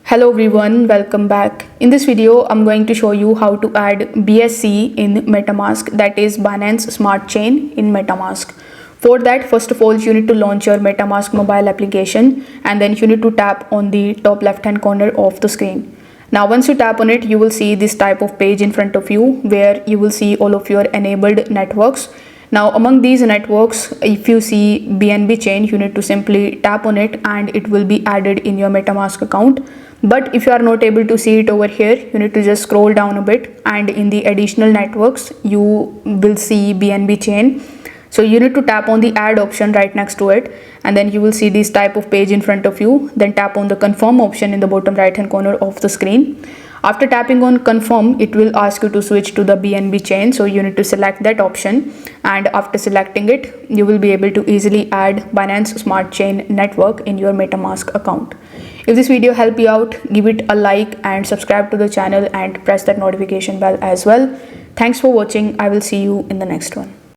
Hello everyone, welcome back. In this video, I'm going to show you how to add BSC in MetaMask, that is Binance Smart Chain in MetaMask. For that, first of all, you need to launch your MetaMask mobile application and then you need to tap on the top left hand corner of the screen. Now once you tap on it, you will see this type of page in front of you where you will see all of your enabled networks. Now among these networks, if you see BNB chain, you need to simply tap on it and it will be added in your MetaMask account. But if you are not able to see it over here, you need to just scroll down a bit and in the additional networks, you will see BNB chain. So you need to tap on the add option right next to it and then you will see this type of page in front of you. Then tap on the confirm option in the bottom right hand corner of the screen. After tapping on confirm, it will ask you to switch to the BNB chain. So you need to select that option and after selecting it, you will be able to easily add Binance Smart Chain network in your MetaMask account. If this video helped you out, give it a like and subscribe to the channel and press that notification bell as well. Thanks for watching. I will see you in the next one.